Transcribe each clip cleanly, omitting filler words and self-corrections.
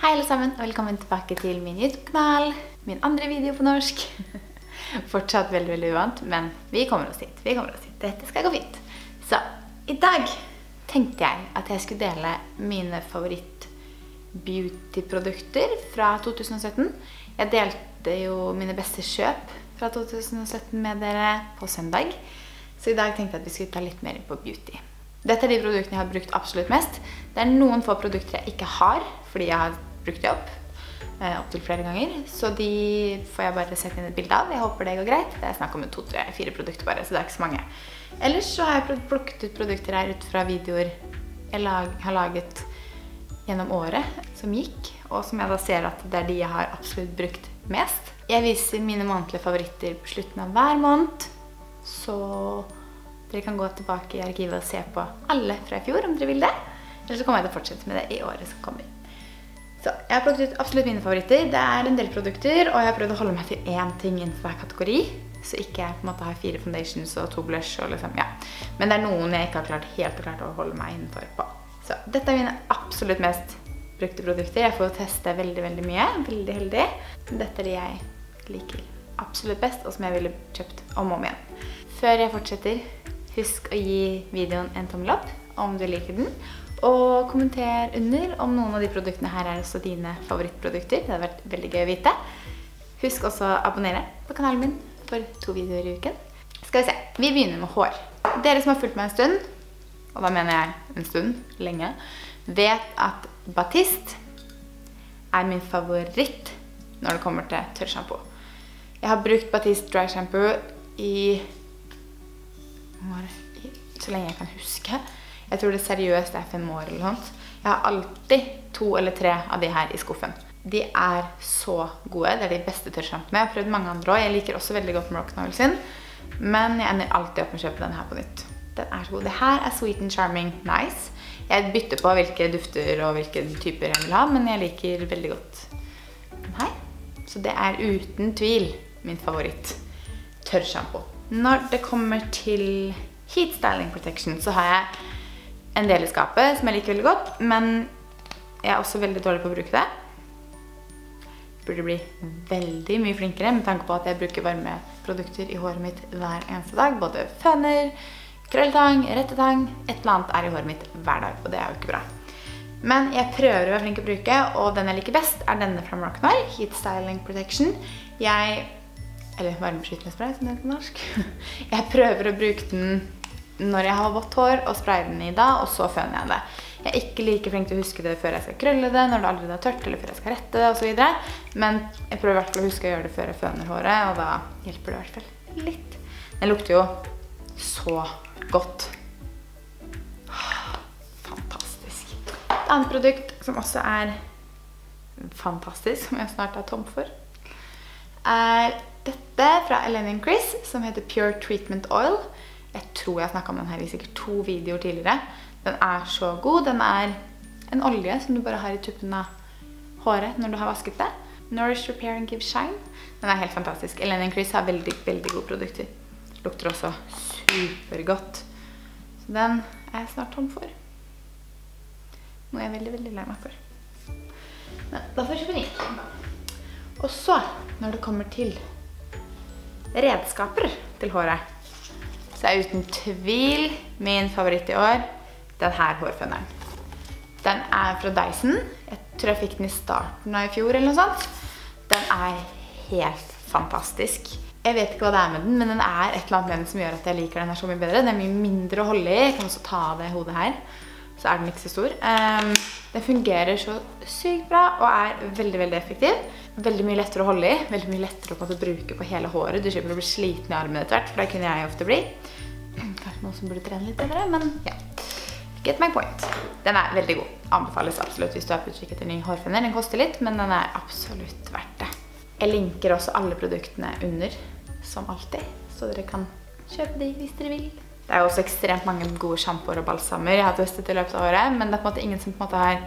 Hei alle sammen, og velkommen tilbake til min YouTube-kanal. Min andre video på norsk. Fortsatt veldig uvant, men vi kommer oss hit. Dette skal gå fint. Så, i dag tenkte jeg at jeg skulle dele mine favoritt-beauty-produkter fra 2017. Jeg delte jo mine beste kjøp fra 2017 med dere på søndag. Så i dag tenkte jeg at vi skulle ta litt mer inn på beauty. Dette de produktene jeg har brukt absolutt mest. Det noen få produkter jeg ikke har, fordi jeg har brukt det opp til flere ganger. Så de får jeg bare sette inn et bilde av. Jeg håper det går greit. Det snakk om 2, 3, 4 produkter bare, så det ikke så mange. Ellers så har jeg plukket ut produkter her ut fra videoer jeg har laget gjennom året som gikk, og som jeg da ser at det de jeg har absolutt brukt mest. Jeg viser mine månedlige favoritter på slutten av hver måned, så dere kan gå tilbake i arkivet og se på alle fra i fjor om dere vil det. Eller så kommer jeg til å fortsette med det i året som kommer. Så jeg har plukket ut absolutt mine favoritter. Det en del produkter, og jeg har prøvd å holde meg til én ting innenfor hver kategori. Så ikke jeg på en måte har 4 foundations og 2 blush og liksom, ja. Men det noen jeg ikke har helt klart å holde meg innenfor på. Så dette mine absolutt mest brukte produkter. Jeg får teste veldig mye. Veldig heldig. Dette de jeg liker absolutt best, og som jeg ville kjøpt om og om igjen. Før jeg fortsetter, husk å gi videoen en tommel opp om du liker den. Og kommenter under om noen av de produktene her også dine favorittprodukter. Det hadde vært veldig gøy å vite. Husk også å abonnere på kanalen min for 2 videoer i uken. Skal vi se, vi begynner med hår. Dere som har fulgt meg en stund, og da mener jeg en stund, lenge, vet at Batiste min favoritt når det kommer til tørrshampoo. Jeg har brukt Batiste Dry Shampoo så lenge jeg kan huske. Jeg tror det seriøst 5 år eller noe. Jeg har alltid 2 eller 3 av de her i skuffen. De så gode, det de beste tørrshampooene. Jeg har prøvd mange andre også. Jeg liker også veldig godt Moroccan Oil sin, men jeg ender alltid opp med å kjøpe denne her på nytt. Den så god. Det her Sweet and Charming Nice. Jeg bytter på hvilke dufter og hvilke typer jeg vil ha, men jeg liker veldig godt den her. Så det uten tvil min favoritt tørrshampoo. Når det kommer til Heat Styling Protection, så har jeg en del i skapet som jeg liker veldig godt, men jeg også veldig dårlig på å bruke det. Jeg burde bli veldig mye flinkere med tanke på at jeg bruker varme produkter i håret mitt hver eneste dag. Både føner, krølltang, rettetang, et eller annet i håret mitt hver dag, og det jo ikke bra. Men jeg prøver å være flink å bruke, og den jeg liker best denne fra Moroccan Oil, Heat Styling Protection. Eller varmebeskyttende spray, som det heter på norsk. Jeg prøver å bruke den når jeg har vått hår, og spraye den i da, og så føner jeg det. Jeg ikke like flink til å huske det før jeg skal krølle det, når det allerede tørt, eller før jeg skal rette det, og så videre. Men jeg prøver i hvert fall å huske å gjøre det før jeg føner håret, og da hjelper det i hvert fall litt. Den lukter jo så godt. Fantastisk. Et annet produkt som også fantastisk, som jeg snart tom for, dette fra Eleni & Chris, som heter Pure Treatment Oil. Jeg tror jeg snakket om den her i sikkert 2 videoer tidligere. Den så god. Den en olje som du bare har i tuppen av håret når du har vasket det. Nourish, Repair and Give Shine. Den helt fantastisk. Eleni & Chris har veldig gode produkter. Lukter også supergodt. Så den jeg snart tom for. Noe jeg veldig lei meg for. Men da får jeg kjøpe ny. Og så, når det kommer til redskaper til håret, så uten tvil min favoritt i år den her hårføneren. Den fra Dyson. Jeg tror jeg fikk den i starten av i fjor eller noe sånt. Den helt fantastisk. Jeg vet ikke hva det med den, men den et eller annet med den som gjør at jeg liker den her så mye bedre. Den mye mindre å holde i. Jeg kan også ta av det hodet her. Så den ikke så stor. Den fungerer så sykt bra og veldig effektiv. Veldig mye lettere å holde i. Veldig mye lettere å bruke på hele håret. Du slipper å bli sliten i armen etter hvert, for det kunne jeg ofte bli. Kanskje noen som burde trene litt bedre, men ja. Get my point. Den veldig god. Anbefales absolutt hvis du på utkikk etter ny hårføner. Den koster litt, men den absolutt verdt det. Jeg linker også alle produktene under, som alltid, så dere kan kjøpe de hvis dere vil. Det også ekstremt mange gode shampooer og balsamer jeg har testet i løpet av året, men det på en måte ingen som på en måte har...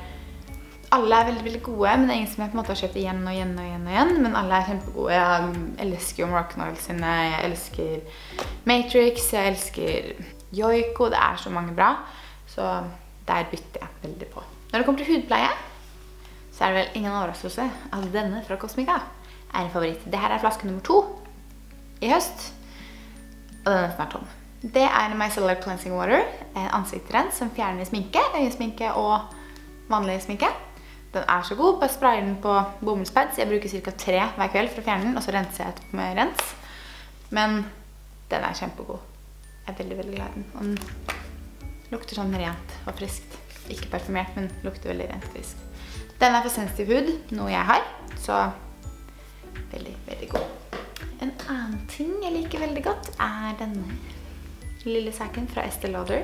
Alle veldig gode, men det ingen som jeg på en måte har kjøpt igjen og igjen, men alle kjempegode. Jeg elsker jo Moroccan Oil sine, jeg elsker Matrix, jeg elsker Joico, det så mange bra. Så der bytter jeg veldig på. Når det kommer til hudpleie, så er det vel ingen overraskelse at denne fra Cosmica er en favoritt. Dette er flaske nummer 2 i høst, og den er snart tom. Det er Micellar Cleansing Water, en ansiktsrens som fjerner sminke, øyesminke og vanlig sminke. Den er så god, bare sprayer den på bomullspads. Jeg bruker ca. 3 hver kveld for å fjerne den, og så renser jeg etterpå med rens. Men den er kjempegod. Jeg er veldig, veldig glad i den. Og den lukter sånn rent og friskt. Ikke parfumert, men lukter veldig rent og friskt. Den er for sensitiv hud, noe jeg har, så veldig, veldig god. En annen ting jeg liker veldig godt er denne lille saken fra Estée Lauder,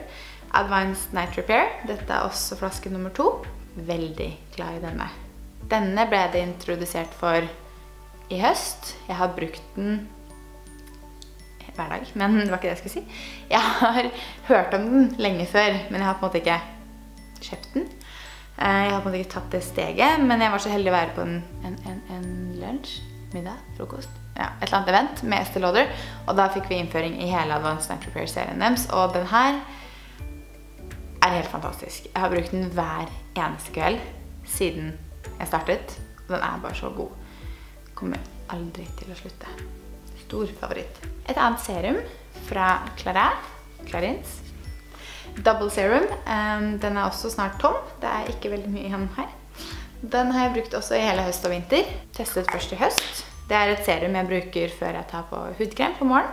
Advanced Night Repair. Dette er også flaske nummer 2. Veldig glad i denne. Denne ble det introdusert for i høst. Jeg har brukt den hver dag, men det var ikke det jeg skulle si. Jeg har hørt om den lenge før, men jeg har på en måte ikke kjøpt den. Jeg har på en måte ikke tatt det steget, men jeg var så heldig å være på en lunsj, middag, frokost, ja, et eller annet event med Estée Lauder, og da fikk vi innføring i hele Advanced Night Repair-serien deres, og den her er helt fantastisk. Jeg har brukt den hver eneste kveld siden jeg startet, og den er bare så god. Kommer aldri til å slutte. Stor favoritt. Et annet serum fra Clarins. Double Serum. Den er også snart tom. Det er ikke veldig mye igjen her. Den har jeg brukt også i hele høst og vinter. Testet først i høst. Det er et serum jeg bruker før jeg tar på hudkrem på morgen.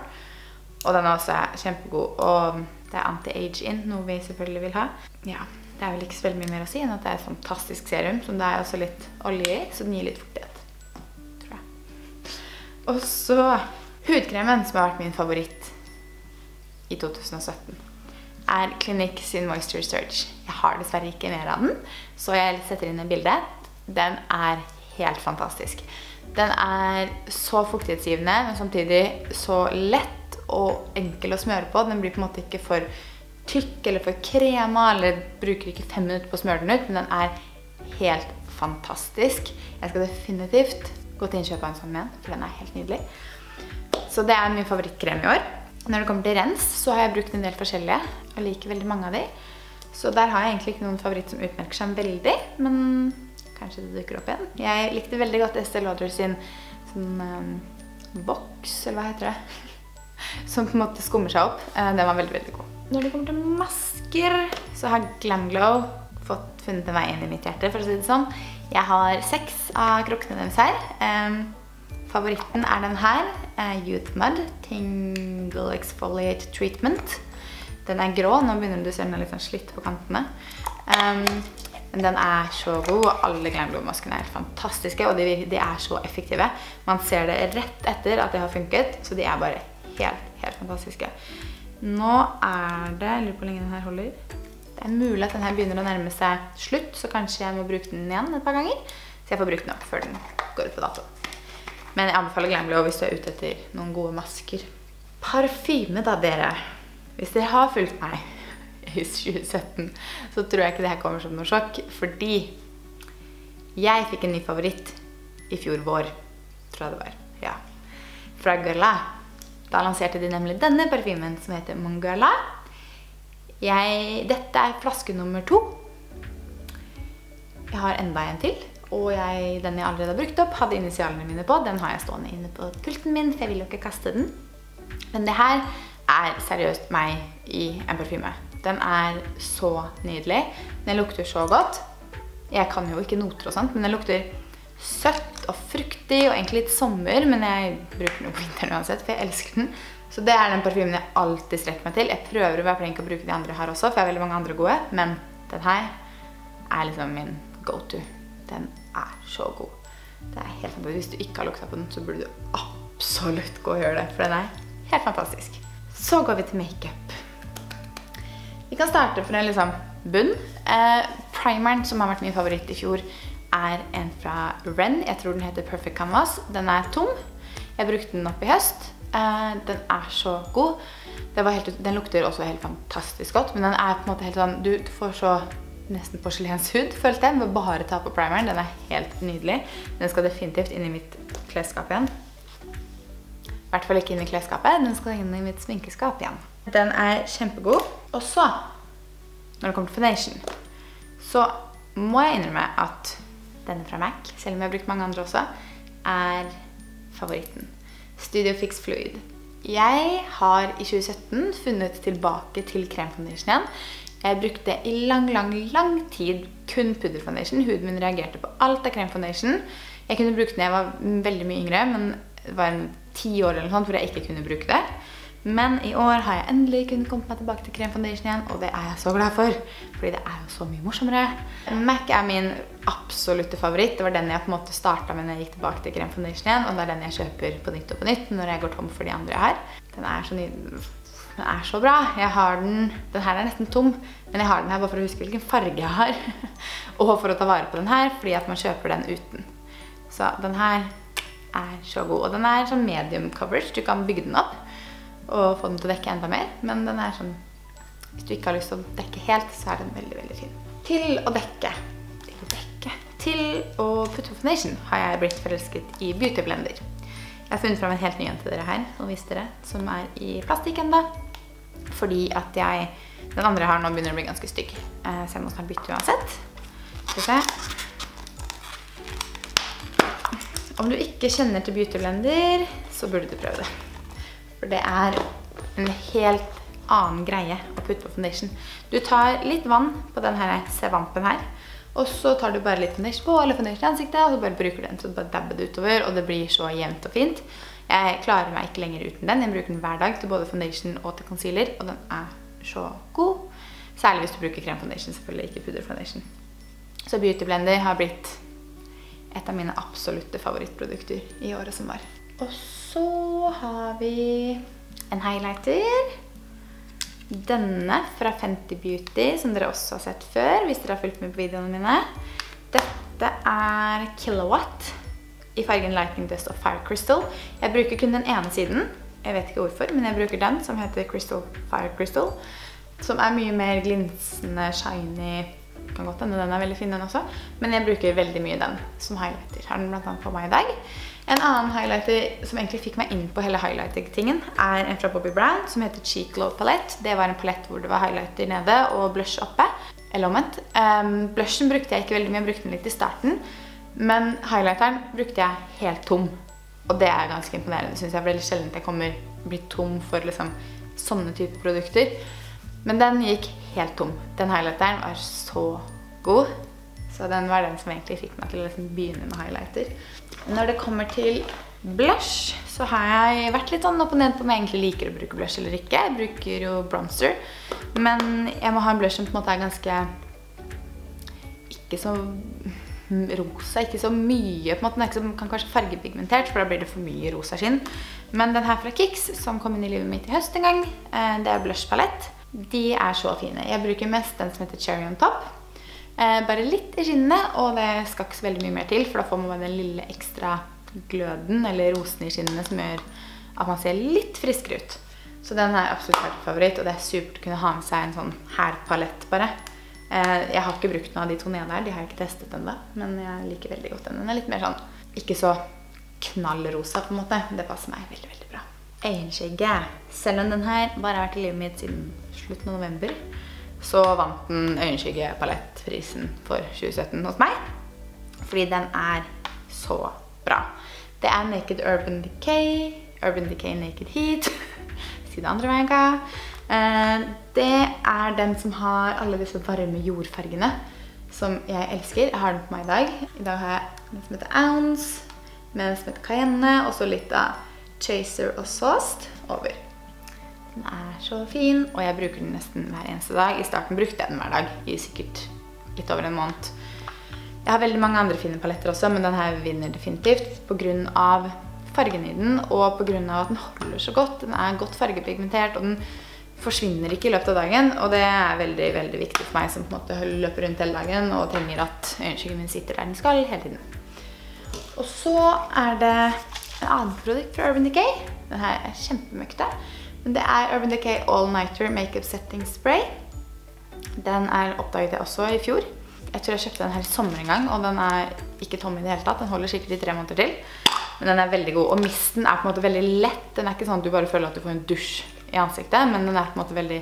Og den er også kjempegod, og det er anti-age-in, noe vi selvfølgelig vil ha. Ja, det er vel ikke så veldig mye mer å si enn at det er et fantastisk serum, som det er også litt olje i, så den gir litt fuktighet, tror jeg. Og så hudkremen, som har vært min favoritt i 2017, er Clinique sin Moisture Surge. Jeg har dessverre ikke mer av den, så jeg setter inn et bilde. Den er helt fantastisk. Den er så fuktighetsgivende, men samtidig så lett og enkel å smøre på. Den blir på en måte ikke for tykk eller for krema, eller bruker ikke 5 minutter på å smøre den ut, men den er helt fantastisk. Jeg skal definitivt gå til innkjøp av en sånn igjen, for den er helt nydelig. Så det er min favorittkrem i år. Når det kommer til rens, så har jeg brukt en del forskjellige, og liker veldig mange av de. Så der har jeg egentlig ikke noen favoritt som utmerker seg veldig, men kanskje det dukker opp igjen. Jeg likte veldig godt Estée Lauder sin boks, eller hva heter det? Som på en måte skummer seg opp. Den var veldig, veldig god. Når det kommer til masker, så har Glam Glow funnet en vei inn i mitt hjerte, for å si det sånn. Jeg har 6 av krukkene deres her. Favoritten er den her, Youth Mud Tingle Exfoliate Treatment. Den er grå, nå begynner du å se den er litt sånn slitt på kantene. Men den er så god, og alle Glam Glow-maskene er fantastiske, og de er så effektive. Man ser det rett etter at det har funket, så de er bare helt fantastiske. Nå er det, jeg lurer på hvor lenge den her holder. Det er mulig at den her begynner å nærme seg slutt, så kanskje jeg må bruke den igjen et par ganger. Så jeg får bruke den opp før den går ut på dato. Men jeg anbefaler Glam Glow hvis du er ute etter noen gode masker. Parfyme da, dere. Hvis dere har fulgt meg i 2017, så tror jeg ikke det her kommer som noe sjokk, fordi jeg fikk en ny favoritt i fjor vår, tror jeg det var. Ja. Fra Guerlain. Da lanserte de nemlig denne parfymen som heter Mon Guerlain. Dette er flaske nummer 2. Jeg har enda en til, og den jeg allerede har brukt opp, hadde initialene mine på. Den har jeg stående inne på pulten min, for jeg vil jo ikke kaste den. Men det her er seriøst meg i en parfyme. Den er så nydelig. Den lukter så godt. Jeg kan jo ikke noter og sånt, men den lukter søtt og fruktig og egentlig litt sommer, men jeg bruker den på vinteren uansett, for jeg elsker den. Så det er den parfymen jeg alltid strekker meg til. Jeg prøver å være flink å bruke de andre her også, for jeg har veldig mange andre gode, men den her er liksom min go-to. Den er så god. Det er helt fantastisk. Hvis du ikke har lukta på den, så burde du absolutt gå og gjøre det, for den er helt fantastisk. Så går vi til make-up. Vi kan starte fra en liksom bunn. Primeren, som har vært min favoritt i fjor, er en fra Ren. Jeg tror den heter Perfect Canvas. Den er tom. Jeg brukte den opp i høst. Den er så god. Den lukter også helt fantastisk godt, men den er på en måte helt sånn, du får så nesten porselenshud, følte jeg, med bare ta på primeren. Den er helt nydelig. Den skal definitivt inn i mitt klesskap igjen. I hvert fall ikke inn i klesskapet, den skal inn i mitt sminkeskap igjen. Den er kjempegod. Og så, når det kommer til foundation, så må jeg innrømme at denne fra MAC, selv om jeg har brukt mange andre også, er favoritten. Studio Fix Fluid. Jeg har i 2017 funnet tilbake til kremfoundation igjen. Jeg brukte i lang tid kun pudderfoundation. Huden min reagerte på alt av kremfoundation. Jeg kunne bruke den da jeg var veldig mye yngre, men det var 10 år eller noe sånt hvor jeg ikke kunne bruke det. Men i år har jeg endelig kunnet komme meg tilbake til kremfoundation igjen, og det er jeg så glad for, fordi det er jo så mye morsommere. MAC er min absolutte favoritt. Det var den jeg på en måte startet med når jeg gikk tilbake til kremfoundation igjen, og det er den jeg kjøper på nytt og på nytt når jeg går tom for de andre jeg har. Den er så bra. Jeg har den her er nesten tom, men jeg har den her bare for å huske hvilken farge jeg har, og for å ta vare på den her, fordi at man kjøper den uten. Så den her er så god, og den er sånn medium coverage. Du kan bygge den opp og få den til å dekke enda mer, men den er sånn, hvis du ikke har lyst til å dekke helt, så er den veldig fin. Til å putte på foundation har jeg blitt forelsket i Beauty Blender. Jeg har funnet frem en helt ny en til dere her, og vise dere, som er i plastikk enda, fordi at den andre jeg har nå begynner å bli ganske stygg, så jeg må snart bytte uansett. Skal vi se. Om du ikke kjenner til Beauty Blender, så burde du prøve det. For det er en helt annen greie å putte på foundation. Du tar litt vann på denne sevampen her, og så tar du bare litt foundation på, eller foundation i ansiktet, og så bare bruker den, så du bare dabber det utover, og det blir så jevnt og fint. Jeg klarer meg ikke lenger uten den. Jeg bruker den hver dag til både foundation og til concealer, og den er så god. Særlig hvis du bruker kremfoundation, selvfølgelig ikke pudderfoundation. Så Beauty Blender har blitt et av mine absolutte favorittprodukter i året som var. Og så har vi en highlighter. Denne fra Fenty Beauty, som dere også har sett før, hvis dere har fulgt med på videoene mine. Dette er Kilowatt i fargen Lightning Dust og Fire Crystal. Jeg bruker kun den ene siden. Jeg vet ikke hvorfor, men jeg bruker den som heter Fire Crystal, som er mye mer glinsende, shiny. Kan godt hende den er veldig fin den også, men jeg bruker veldig mye den som highlighter. Har den blant annet på meg i dag. En annen highlighter som egentlig fikk meg inn på hele highlighting-tingen er en fra Bobbi Brown som heter Cheek Glow Palette. Det var en palette hvor det var highlighter nede og blush oppe, eller omvendt. Blushen brukte jeg ikke veldig mye, jeg brukte den litt i starten, men highlighteren brukte jeg helt tom. Og det er ganske imponerende, synes jeg. Veldig sjelden at jeg blir tom for liksom sånne typer produkter. Men den gikk helt tom. Den highlighteren var så god. Så den var den som egentlig fikk meg til å liksom begynne med highlighter. Når det kommer til blush, så har jeg vært litt sånn opp og ned på om jeg egentlig liker å bruke blush eller ikke. Jeg bruker jo bronzer, men jeg må ha en blush som på en måte er ganske ikke så rosa, ikke så mye på en måte. Den er ikke så, kan kanskje fargepigmentert, for da blir det for mye rosa skinn. Men den her fra Kix, som kom inn i livet mitt i høst en gang, det er blush palette. De er så fine. Jeg bruker mest den som heter Cherry on Top. Bare litt i skinnene, og det skal ikke så veldig mye mer til, for da får man den lille ekstra gløden, eller rosen i skinnene, som gjør at man ser litt friskere ut. Så den er absolutt min favoritt, og det er supert å kunne ha med seg en sånn hærpalett bare. Jeg har ikke brukt noen av de to nede her, de har jeg ikke testet enda, men jeg liker veldig godt den. Den er litt mer sånn, ikke så knallrosa på en måte. Det passer meg veldig, veldig bra. Øyenskygge. Selv om den her bare har vært i livet mitt siden slutten av november, så vant den øyenskygge-palettprisen for 2017 hos meg, fordi den er så bra. Det er Naked Urban Decay Naked Heat, si det andre veien hva. Det er den som har alle disse varme jordfargene, som jeg elsker. Jeg har den på meg i dag. I dag har jeg den som heter Ounce, med den som heter Cayenne, og så litt av Chaser og Sauced over. Den er så fin, og jeg bruker den nesten hver eneste dag. I starten brukte jeg den hver dag, i sikkert litt over en måned. Jeg har veldig mange andre fine paletter også, men den her vinner definitivt på grunn av fargen i den, og på grunn av at den holder så godt. Den er godt fargepigmentert, og den forsvinner ikke i løpet av dagen, og det er veldig, veldig viktig for meg som på en måte løper rundt hele dagen, og trenger at øyenskyggen min sitter der den skal hele tiden. Og så er det en annen produkt fra Urban Decay. Den her er kjempemøkte. Men det er Urban Decay All Nighter Makeup Setting Spray. Den er oppdaget jeg også i fjor. Jeg tror jeg kjøpte den her i sommer en gang, og den er ikke tom i det hele tatt. Den holder sikkert i 3 måneder til. Men den er veldig god, og misten er på en måte veldig lett. Den er ikke sånn at du bare føler at du får en dusj i ansiktet, men den er på en måte veldig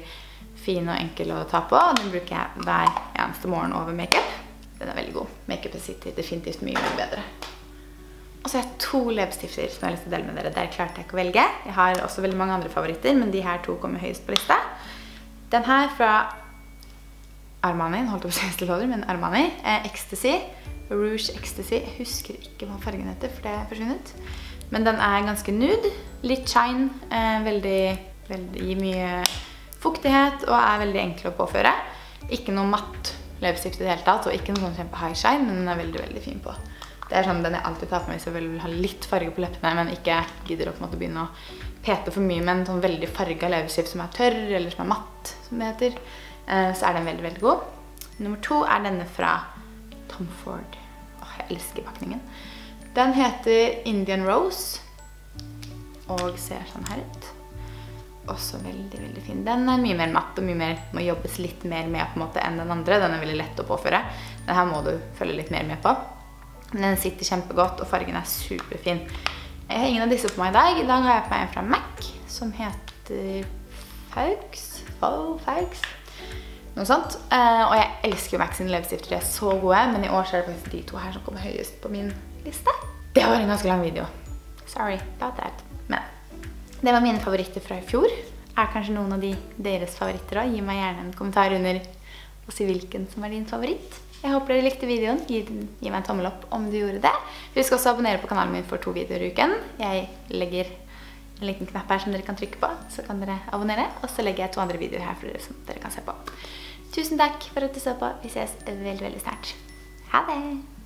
fin og enkel å ta på. Den bruker jeg hver eneste morgen over makeup. Den veldig god. Make-upet sitter definitivt mye bedre. Og så har jeg 2 leppestifter som jeg har lyst til å dele med dere. Der klarte jeg ikke å velge. Jeg har også veldig mange andre favoritter, men de her 2 kommer høyest på lista. Den her fra Armani, holdt jeg på å si Estée, men Armani, Ecstasy, Rouge Ecstasy. Jeg husker ikke hva fargen heter, for det er forsvunnet. Men den er ganske nude, litt shine, veldig mye fuktighet, og er veldig enkel å påføre. Ikke noe matt leppestift i det hele tatt, og ikke noe sånn kjempe high shine, men den er veldig fin på. Det er sånn den jeg alltid tar på meg hvis jeg vil ha litt farge på leppene, men ikke gidder å på en måte begynne å pete for mye med en sånn veldig farget leppestift som er tørr, eller som er matt, som det heter. Så er den veldig god. Nummer 2 er denne fra Tom Ford. Jeg elsker pakningen. Den heter Indian Rose, og ser sånn her ut. Også veldig fin. Den er mye mer matt, og mye mer må jobbes litt mer med på en måte enn den andre. Den er veldig lett å påføre. Den her må du følge litt mer med på. Men den sitter kjempegodt, og fargen er superfin. Jeg har ingen av disse på meg i dag. I dag har jeg på meg en fra MAC, som heter Faux. Noe sånt. Og jeg elsker jo MAC sine leppestifter, de er så gode, men i år så er det faktisk de 2 her som kommer høyest på min liste. Det var en ganske lang video. Sorry about that. Men det var mine favoritter fra i fjor. Er kanskje noen av deres favoritter også? Gi meg gjerne en kommentar under og si hvilken som er din favoritt. Jeg håper dere likte videoen. Gi meg en tommel opp om du gjorde det. Husk også å abonnere på kanalen min for 2 videoer i uken. Jeg legger en liten knapp her som dere kan trykke på, så kan dere abonnere. Og så legger jeg 2 andre videoer her for dere som dere kan se på. Tusen takk for at du så på. Vi ses veldig snart. Ha det!